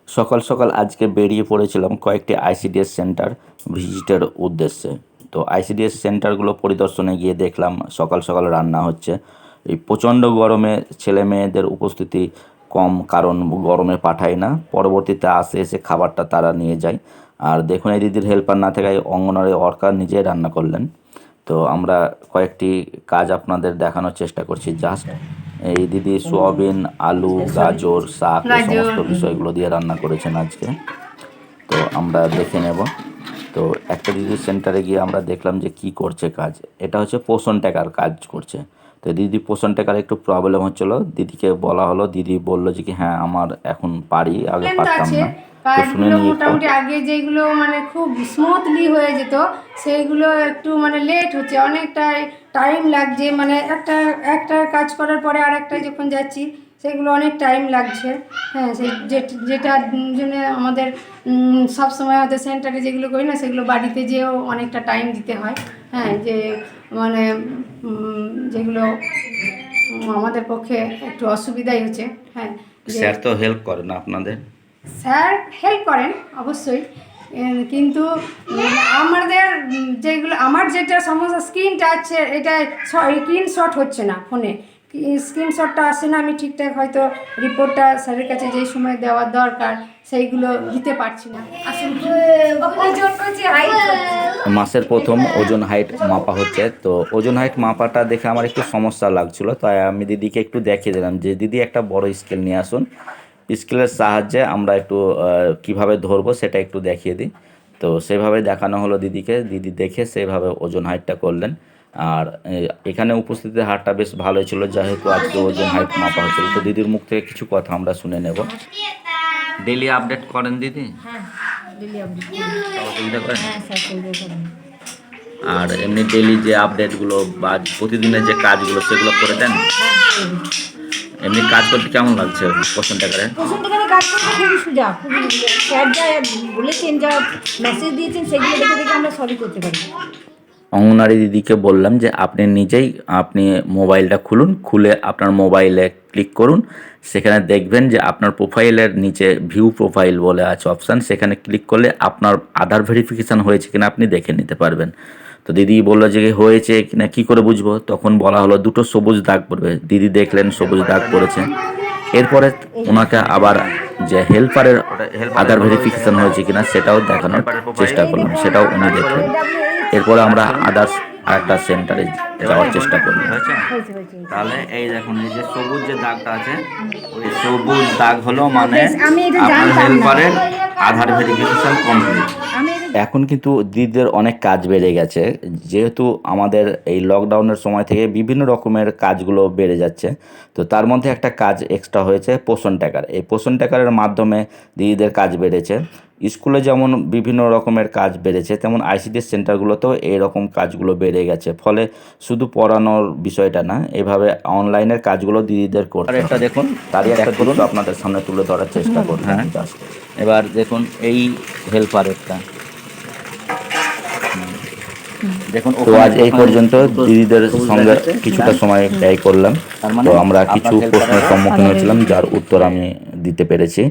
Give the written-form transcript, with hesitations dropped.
সকাল সকাল আজকে বেরিয়ে পড়েছিলাম কয়েকটি আইসিডিএস সেন্টার ভিজিটের উদ্দেশ্যে। তো আইসিডিএস সেন্টারগুলো পরিদর্শনে গিয়ে দেখলাম সকাল সকাল রান্না হচ্ছে। এই প্রচণ্ড গরমে ছেলে মেয়েদের উপস্থিতি কম, কারণ গরমে পাঠায় না, পরবর্তীতে আসে এসে খাবারটা তারা নিয়ে যায়। আর দেখুন, এই দিদির হেল্পার না থাকায় অঙ্গনওয়াড়ি ওয়ার্কার নিজেই রান্না করলেন। তো আমরা কয়েকটি কাজ আপনাদের দেখানোর চেষ্টা করছি। জাস্ট এই দিদি সোয়াবিন, আলু, গাজর, শাক এই সমস্ত বিষয়গুলো দিয়ে রান্না করেছেন আজকে। তো আমরা দেখে নেব। তো একটা দিদির সেন্টারে গিয়ে আমরা দেখলাম যে কি করছে কাজ। এটা হচ্ছে পোষণ ট্যাকার কাজ করছে। তো দিদি পোষণ ট্যাকার একটু প্রবলেম হচ্ছিলো, দিদিকে বলা হলো, দিদি বললো যে কি হ্যাঁ আমার এখন পারি, আগে পারতাম না। তো শুনে কাজগুলো নিই একটু। মোটামুটি আগে যেগুলো মানে খুব স্মুথলি হয়ে যেত সেইগুলো একটু মানে লেট হচ্ছে, অনেকটাই টাইম লাগছে। মানে একটা একটা কাজ করার পরে আর একটা যখন যাচ্ছি সেগুলো অনেক টাইম লাগছে। হ্যাঁ, সেই যেটার জন্য আমাদের সব সময় হয়তো সেন্টারে যেগুলো করি না সেগুলো বাড়িতে যেয়েও অনেকটা টাইম দিতে হয়। হ্যাঁ, যে মানে যেগুলো আমাদের পক্ষে একটু অসুবিধাই হচ্ছে। হ্যাঁ, স্যার তো হেল্প করে না আপনাদের? স্যার হেল্প করেন অবশ্যই, কিন্তু আমাদের যেগুলো আমার যেটা সমস্যা স্ক্রিনটা আছে এটা স্ক্রিনশট হচ্ছে না, ফোনে স্ক্রিনশটটা আসে না। আমি ঠিকঠাক হয়তো রিপোর্টটা স্যারের কাছে যেই সময় দেওয়ার দরকার সেইগুলো দিতে পারছি না। মাসের প্রথম ওজন হাইট মাপা হচ্ছে। তো ওজন হাইট মাপাটা দেখে আমার একটু সমস্যা লাগছিল, তাই আমি দিদিকে একটু দেখিয়ে দিলাম যে দিদি একটা বড় স্কেল নিয়ে আসুন, স্কেলের সাহায্যে আমরা একটু কিভাবে ধরবো সেটা একটু দেখিয়ে দিই। তো সেভাবে দেখানো হলো দিদিকে, দিদি দেখে সেভাবে ওজন হাইটটা করলেন। আর এখানে উপস্থিতির হারটা বেশ ভালোই ছিল, যেহেতু আজকে ওজন হাইট মাপা হচ্ছিল। তো দিদির মুখ থেকে কিছু কথা আমরা শুনে নেব। ডেলি আপডেট করেন দিদি? হ্যাঁ, ডেলি আপডেট সহযোগিতা করেন? হ্যাঁ স্যার, করেন। আর এমনি ডেলি যে আপডেটগুলো বা প্রতিদিনের যে কাজগুলো সেগুলো করে দেন? এমনি কাজ করতে কেমন লাগছে পোষণ ট্যাকারে? পোষণ ট্যাকারে কাজ করতে খুবই সোজা, খুবই স্যার যা বলেছেন, যা মেসেজ দিয়েছেন সেগুলো দেখে দেখে আমরা সবই করতে পারি। অঙ্গনারী দিদিকে বললাম যে আপনি নিজেই মোবাইলটা খুলুন, খুলে আপনার মোবাইলে ক্লিক করুন, সেখানে দেখবেন যে আপনার প্রোফাইলের নিচে ভিউ প্রোফাইল বলে আছে অপশান, সেখানে ক্লিক করলে আপনার আধার ভেরিফিকেশান হয়েছে কিনা আপনি দেখে নিতে পারবেন। তো দিদি বললো যে হয়েছে কিনা কী করে বুঝবো, তখন বলা হলো দুটো সবুজ দাগ পড়বে। দিদি দেখলেন সবুজ দাগ পড়েছে। এরপরে ওনাকে আবার যে হেল্পারের আধার ভেরিফিকেশান হয়েছে কিনা সেটাও দেখানোর চেষ্টা করলাম, সেটাও উনি দেখলেন। এরপরে আমরা আদার্স আরেকটা সেন্টারে যাওয়ার চেষ্টা করি। তাহলে এই দেখুন, এই যে সবুজ যে দাগটা আছে, ওই সবুজ দাগ হলো মানে আপনার হেল্পারের আধার ভেরিফিকেশন কমপ্লিট। এখন কিন্তু দিদিদের অনেক কাজ বেড়ে গেছে, যেহেতু আমাদের এই লকডাউনের সময় থেকে বিভিন্ন রকমের কাজগুলো বেড়ে যাচ্ছে। তো তার মধ্যে একটা কাজ এক্সট্রা হয়েছে পোষণ ট্যাকার। এই পোষণ ট্যাকারের মাধ্যমে দিদিদের কাজ বেড়েছে। স্কুলে যেমন বিভিন্ন রকমের কাজ বেড়েছে, তেমন আইসিডিএস সেন্টারগুলোতেও এরকম কাজগুলো বেড়ে গেছে। ফলে শুধু পড়ানোর বিষয়টা না, এভাবে অনলাইনের কাজগুলো দিদিদের করতে। আর একটা দেখুন, তারই একটা দৃশ্য আপনাদের সামনে তুলে ধরার চেষ্টা করুন। হ্যাঁ, এবার দেখুন এই হেল্পারেরটা দেখুন। তো আজ এই পর্যন্ত দিদিদের সঙ্গে কিছুটা সময় ব্যয় করলাম। তো আমরা কিছু প্রশ্নের সম্মুখীন হয়েছিলাম যার উত্তর আমি দিতে পেরেছি।